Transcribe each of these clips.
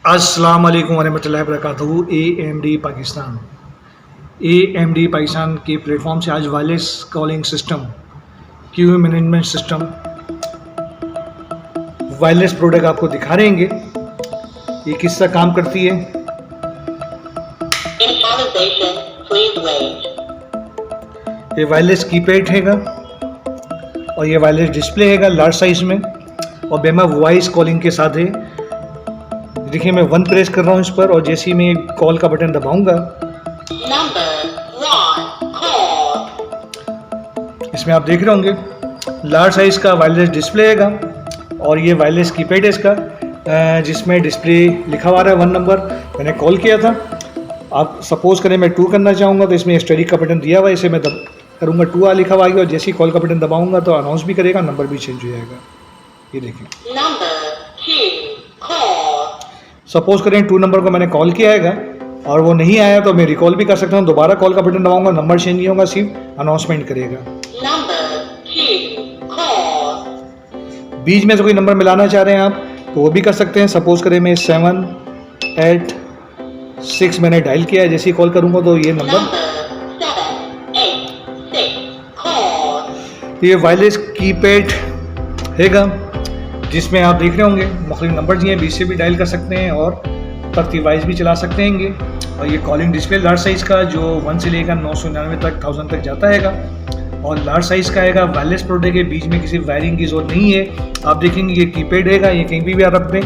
अस्सलाम वालेकुम वरहमतुल्लाहि वबरकातुहू। AMD पाकिस्तान के प्लेटफॉर्म से आज wireless calling system, Q management system, wireless product आपको दिखा रहेंगे। ये किस तरह काम करती है। ये वायरलेस कीपैड हैगा और ये वायरलेस डिस्प्ले हैगा लार्ज साइज में, और बेमा वॉइस कॉलिंग के साथ है। देखिए मैं 1 प्रेस कर रहा हूँ इस पर, और जैसे ही मैं कॉल का बटन दबाऊंगा इसमें आप देख रहे होंगे लार्ज साइज का वायरलेस डिस्प्ले हैगा, और ये वायरलेस कीपैड है इसका, जिसमें डिस्प्ले लिखा हुआ है 1 नंबर। मैंने कॉल किया था। आप सपोज करें मैं 2 करना चाहूँगा तो इसमें स्टडी का बटन दिया हुआ है, इसे मैं करूँगा 2 लिखा हुआ है, और जैसे ही कॉल का बटन दबाऊंगा तो अनाउंस भी करेगा, नंबर भी चेंज हो जाएगा। ये देखिए सपोज करें 2 नंबर को मैंने कॉल किया है और वो नहीं आया तो मैं रिकॉल भी कर सकता हूँ। दोबारा कॉल का बटन दबाऊंगा, नंबर चेंज नहीं होगा, सिर्फ अनाउंसमेंट करेगा। बीच में से कोई नंबर मिलाना चाह रहे हैं आप तो वो भी कर सकते हैं। सपोज करें मैं 786 मैंने डायल किया है, जैसे ही कॉल करूंगा तो ये नंबर, ये वायरलेस कीपैड हैगा जिसमें आप देख रहे होंगे मुख्तलिफ नंबर दिए हैं, बीच से भी डायल कर सकते हैं और तरतीब वाइज भी चला सकते हैं। और ये कॉलिंग डिस्प्ले लार्ज साइज़ का जो 1 से लेकर 999 तक 1000 तक जाता हैगा, और लार्ज साइज़ का हैगा। वायरलेस प्रोडक्ट है, बीच में किसी वायरिंग की जरूरत नहीं है। आप देखेंगे ये कीपैड हैगा, ये कहीं भी आप रख दें,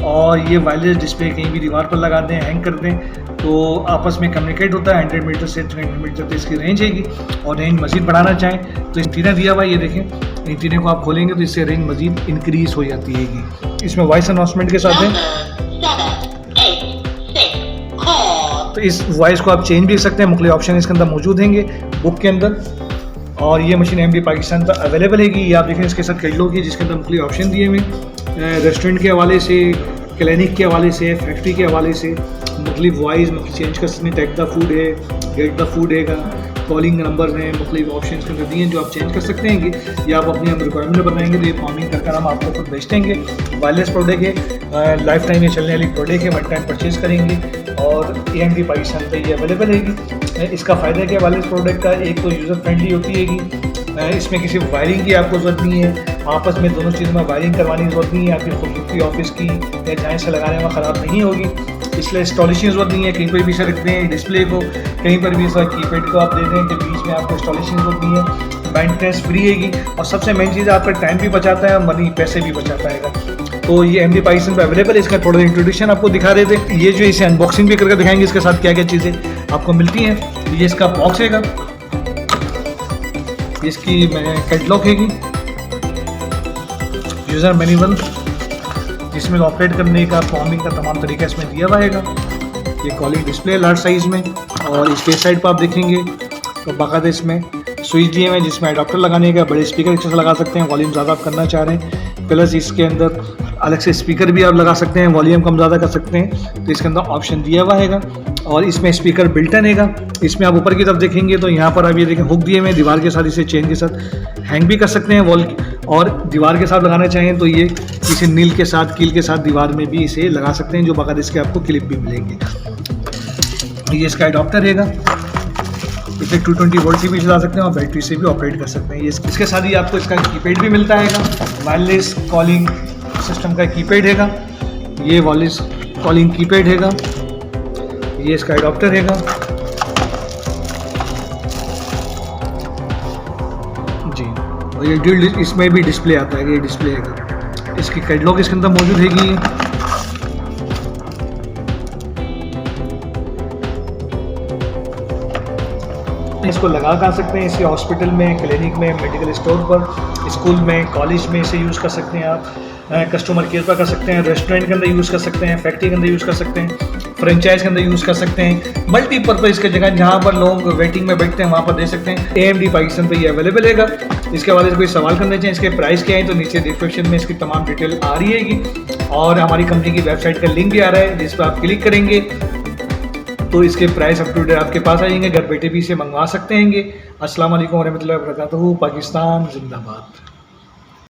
और ये वायरलेस डिस्प्ले कहीं भी दीवार पर लगा दें, हैंग कर दें तो आपस में कम्युनिकेट होता है। 100 मीटर से 300 मीटर तक इसकी रेंज हैगी, और रेंज मज़ीद बढ़ाना चाहें तो एंटीना दिया हुआ है, ये देखें एंटीना को आप खोलेंगे तो इससे रेंज मज़ीद इंक्रीज हो जाती हैगी। इसमें वॉइस अनाउंसमेंट के साथ है, तो इस वॉइस को आप चेंज भी कर सकते हैं। मुख्तलिफ ऑप्शन इसके अंदर मौजूद हैंगे बुक के अंदर, और ये मशीन AMD पाकिस्तान पर अवेलेबल हैगी। ये आप देखें इसके साथ कैटलॉग है जिसके अंदर मुख्तलिफ ऑप्शन दिए हुए, रेस्टोरेंट के हवाले से, क्लिनिक के हवाले से, फैक्ट्री के हवाले से मुख्तलिफ वॉइस चेंज कर सकते हैं। टेक द फूड है, गेट द फूड हैगा, कॉलिंग नंबर हैं, मुख्तलिफ ऑप्शन के अंदर दिए हैं जो आप चेंज कर सकते हैं। ये आप अपनी हम रिक्वायरमेंट बताएंगे तो ये फार्मिंग कर हम आपको खुद भेज देंगे। वायरलेस प्रोडक्ट है, लाइफ टाइम में चलने वाली प्रोडक्ट है, 1 टाइम परचेज करेंगे, और AMD पाकिस्तान पे ये अवेलेबल हैगी। इसका फ़ायदा है कि वायरलेस प्रोडक्ट का एक तो यूज़र फ्रेंडली होती हैगी, इसमें किसी वायरिंग की आपको ज़रूरत नहीं है, आपस में दोनों चीज़ों में वायरिंग करवाने की ज़रूरत नहीं है, आपकी खूबसूरती ऑफिस की या जहाँ से लगाने में ख़राब नहीं होगी, इसलिए इंस्टॉलेशन की ज़रूरत नहीं है। कहीं पर भी इसे रख दें डिस्प्ले को, कहीं पर भी इस कीपैड को आप दे दें कि बीच में आपको इंस्टॉलेशन की ज़रूरत नहीं है, मेंटेनेंस फ्री हैगी, और सबसे मेन चीज़ आपका टाइम भी बचाता है, मनी पैसे भी बचाता है। तो ये AMD पाकिस्तान पर अवेलेबल है। इसका थोड़ा इंट्रोडक्शन आपको दिखा रहे थे, ये जो इसे अनबॉक्सिंग भी करके दिखाएंगे इसके साथ क्या क्या चीज़ें आपको मिलती हैं। ये इसका बॉक्स हैगा, इसकी कैटलॉग हैगी, यूज़र मैनुअल जिसमें ऑपरेट करने का, फॉर्मिंग का तमाम तरीका इसमें दिया हुआ हैगा। ये कॉलिंग डिस्प्ले लार्ज साइज़ में, और इसके साइड पर आप देखेंगे तो बाकायदा इसमें स्विच दिए हुए हैं जिसमें अडाप्टर लगाने का, बड़े स्पीकर एक साथ लगा सकते हैं, वॉल्यूम ज़्यादा आप करना चाह रहे हैं, प्लस इसके अंदर अलग से स्पीकर भी आप लगा सकते हैं, वॉल्यूम कम ज़्यादा कर सकते हैं, तो इसके अंदर ऑप्शन दिया हुआ हैगा। और इसमें स्पीकर बिल्टन हैगा। इसमें आप ऊपर की तरफ देखेंगे तो यहाँ पर आप ये देखें हुक दिए हुए हैं, दीवार के साथ इसे चेन के साथ हैंग भी कर सकते हैं वॉल, और दीवार के साथ लगाना चाहें तो ये किसी नील के साथ, कील के साथ दीवार में भी इसे लगा सकते हैं, जो बाकायदा इसके आपको क्लिप भी मिलेंगे। ये इसका अडॉप्टर हैगा, इसे 220 वोल्ट से भी चला सकते हैं और बैटरी से भी ऑपरेट कर सकते हैं। ये इसके साथ ही आपको इसका कीपैड भी मिलता हैगा, वायरलेस कॉलिंग सिस्टम का कीपैड हैगा। ये वायरलेस कॉलिंग कीपैड हैगा, ये इसका अडॉप्टर हैगा जी, और ये ड्यूल इसमें भी डिस्प्ले आता है, ये डिस्प्ले हैगा। इसकी कैटलॉग इसके अंदर मौजूद हैगी। इसको लगा कर सकते हैं, इसे हॉस्पिटल में, क्लिनिक में, मेडिकल स्टोर पर, स्कूल में, कॉलेज में इसे यूज़ कर सकते हैं आप, कस्टमर केयर पर कर सकते हैं, रेस्टोरेंट के अंदर यूज़ कर सकते हैं, फैक्ट्री के अंदर यूज़ कर सकते हैं, फ्रेंचाइज के अंदर यूज़ कर सकते हैं, मल्टीपर्पज़ की जगह जहाँ पर लोग वेटिंग में बैठते हैं वहाँ पर दे सकते हैं। AMD पाकिस्तान पे ये अवेलेबल हैगा। इसके हवाले से कोई सवाल करना चाहें, इसके प्राइस क्या है तो नीचे डिस्क्रिप्शन में इसकी तमाम डिटेल आ रही हैगी, और हमारी कंपनी की वेबसाइट का लिंक भी आ रहा है जिस पर आप क्लिक करेंगे तो इसके प्राइस अप टू डेट आपके पास आ जाएंगे, घर बैठे भी इसे मंगवा सकते हैं। अस्सलाम वालेकुम वरहमतुल्लाहि वबरकातुहू। पाकिस्तान जिंदाबाद।